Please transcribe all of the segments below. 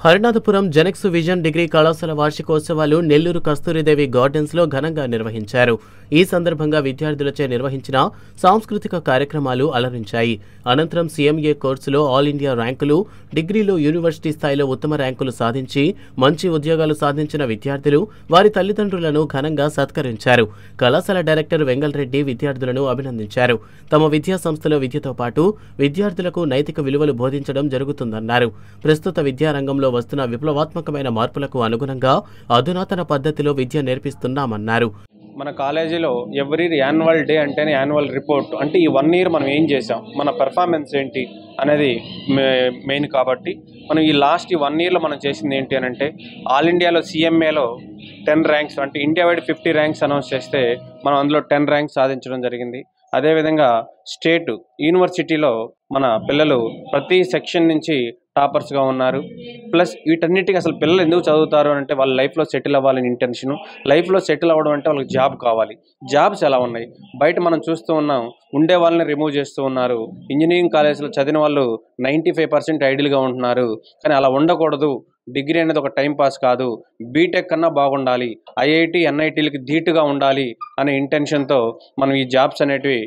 Harinathapuram Genex vision degree కళాశాల వార్షికోత్సవాలు Nellore Kasturi Devi gardens లో ఘనంగా నిర్వహించారు. ఈ సందర్భంగా విద్యార్థులచే నిర్వహించిన సాంస్కృతిక కార్యక్రమాలు అలరించాయి. అనంతరం సీఎంఏ కోర్సులో ఆల్ ఇండియా ర్యాంకులు, డిగ్రీలో యూనివర్సిటీ స్థాయిలో ఉత్తమ ర్యాంకులు సాధించి మంచి ఉద్యోగాలు సాధించిన విద్యార్థులు వారి తల్లిదండ్రులను ఘనంగా సత్కరించారు. కళాశాల డైరెక్టర్ వెంగళరెడ్డి విద్యార్థులను అభినందించారు. తమ విద్యా సంస్థలో విద్యతో పాటు విద్యార్థులకు నైతిక విలువలు బోధించడం జరుగుతుందన్నారు. ప్రస్తుత విద్యారంగంలో వస్తున్న విప్లవాత్మకమైన మార్పులకు అనుగుణంగా అధునాతన పద్ధతిలో విద్య నేర్పిస్తున్నామన్నారు. మన కాలేజీలో ఎవ్రీ యాన్యువల్ డే అంటేనే యాన్యువల్ రిపోర్ట్ అంటే ఈ 1 year మనం ఏం చేసాం, మన పెర్ఫార్మెన్స్ ఏంటి అనేది మెయిన్. కాబట్టి మనం ఈ లాస్ట్ 1 yearలో మనం చేసింది ఏంటి అని అంటే ఆల్ ఇండియాలో సీఎంఏలో 10 ర్యాంక్స్ అంటే ఇండియా వైడ్ 50 ర్యాంక్స్ అనౌన్స్ చేస్తే మనం అందులో 10 ర్యాంక్స్ సాధించడం జరిగింది. అదేవిధంగా స్టేట్ యూనివర్సిటీలో మన పిల్లలు ప్రతి సెక్షన్ నుంచి టాపర్స్గా ఉన్నారు. ప్లస్ వీటన్నిటికీ అసలు పిల్లలు ఎందుకు చదువుతారు అంటే వాళ్ళ లైఫ్లో సెటిల్ అవ్వాలని ఇంటెన్షను. లైఫ్లో సెటిల్ అవ్వడం అంటే వాళ్ళకి జాబ్ కావాలి. జాబ్స్ ఎలా ఉన్నాయి బయట మనం చూస్తూ ఉన్నాం, ఉండే వాళ్ళని రిమూవ్ చేస్తూ ఉన్నారు. ఇంజనీరింగ్ కాలేజీలో చదివిన వాళ్ళు 95% ఐడియల్గా ఉంటున్నారు. కానీ అలా ఉండకూడదు. డిగ్రీ అనేది ఒక టైం పాస్ కాదు, బీటెక్ కన్నా బాగుండాలి, ఐఐటి ఎన్ఐటీలకి ధీటుగా ఉండాలి అనే ఇంటెన్షన్తో మనం ఈ జాబ్స్ అనేటివి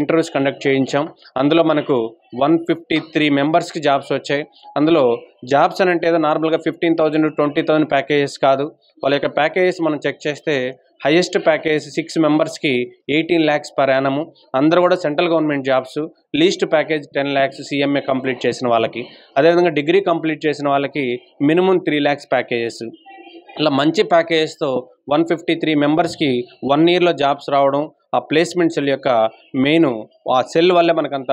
ఇంటర్వ్యూస్ కండక్ట్ చేయించాం. అందులో మనకు 153 మెంబర్స్కి జాబ్స్ వచ్చాయి. అందులో జాబ్స్ అని అంటే ఏదో నార్మల్గా 15,000 to 20,000 ప్యాకేజెస్ కాదు. వాళ్ళ యొక్క ప్యాకేజెస్ మనం చెక్ చేస్తే హైయెస్ట్ ప్యాకేజ్ 6 మెంబర్స్కి 18 lakhs per annum. అందరూ కూడా central government jobs. Least package 10 lakhs CMA complete చేసిన వాళ్ళకి. అదేవిధంగా డిగ్రీ కంప్లీట్ చేసిన వాళ్ళకి మినిమం 3 lakhs ప్యాకేజెస్. ఇలా మంచి ప్యాకేజెస్తో 153 మెంబర్స్కి 1 yearలో జాబ్స్ రావడం, ఆ ప్లేస్మెంట్ సెల్ యొక్క మెయిన్ ఆ సెల్ వల్లే మనకంత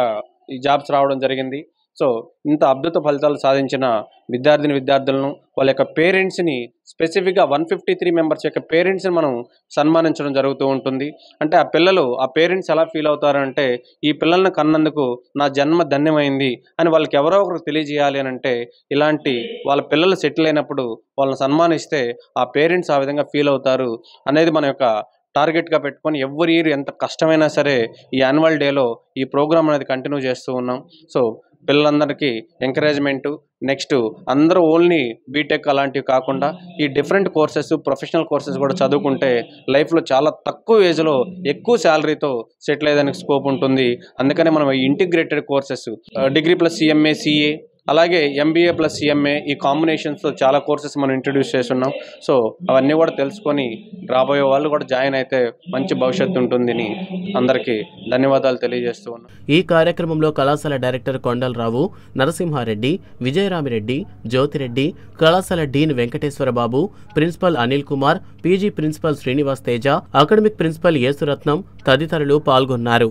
ఈ జాబ్స్ రావడం జరిగింది. సో ఇంత అద్భుత ఫలితాలు సాధించిన విద్యార్థులను వాళ్ళ యొక్క పేరెంట్స్ని స్పెసిఫిక్గా 153 మెంబర్స్ యొక్క పేరెంట్స్ని మనం సన్మానించడం జరుగుతూ ఉంటుంది. అంటే ఆ పేరెంట్స్ ఎలా ఫీల్ అవుతారంటే ఈ పిల్లల్ని కన్నందుకు నా జన్మ ధన్యమైంది అని వాళ్ళకి ఎవరో ఒకరికి తెలియజేయాలి అని అంటే ఇలాంటి వాళ్ళ పిల్లలు సెటిల్ అయినప్పుడు వాళ్ళని సన్మానిస్తే ఆ పేరెంట్స్ ఆ విధంగా ఫీల్ అవుతారు అనేది మన యొక్క టార్గెట్గా పెట్టుకొని ఎవ్రీ ఇయర్ ఎంత కష్టమైనా సరే ఈ యాన్యువల్ డేలో ఈ ప్రోగ్రామ్ అనేది కంటిన్యూ చేస్తూ ఉన్నాం. సో పిల్లలందరికీ ఎంకరేజ్మెంటు, నెక్స్ట్ అందరూ ఓన్లీ బీటెక్ అలాంటివి కాకుండా ఈ డిఫరెంట్ కోర్సెస్, ప్రొఫెషనల్ కోర్సెస్ కూడా చదువుకుంటే లైఫ్లో చాలా తక్కువ ఏజ్లో ఎక్కువ శాలరీతో సెటిల్ అయ్యేదానికి స్కోప్ ఉంటుంది. అందుకనే మనం integrated courses degree plus CMA, CA అలాగే ఎంబీఏ ప్లస్ సిఎంఏ ఈ కాంబినేషన్స్తో చాలా కోర్సెస్ మనం ఇంట్రడ్యూస్ చేస్తున్నాం. సో అవన్నీ కూడా తెలుసుకొని రాబోయే వాళ్ళు కూడా జాయిన్ అయితే మంచి భవిష్యత్తు ఉంటుందని అందరికీ ధన్యవాదాలు తెలియజేస్తూ ఉన్నాం. ఈ కార్యక్రమంలో కళాశాల డైరెక్టర్ కొండలరావు, నరసింహారెడ్డి, విజయరామిరెడ్డి, జ్యోతిరెడ్డి, కళాశాల dean Venkateswara Babu, principal Anil Kumar, PG principal Srinivas Teja, academic principal Yesurathnam తదితరులు పాల్గొన్నారు.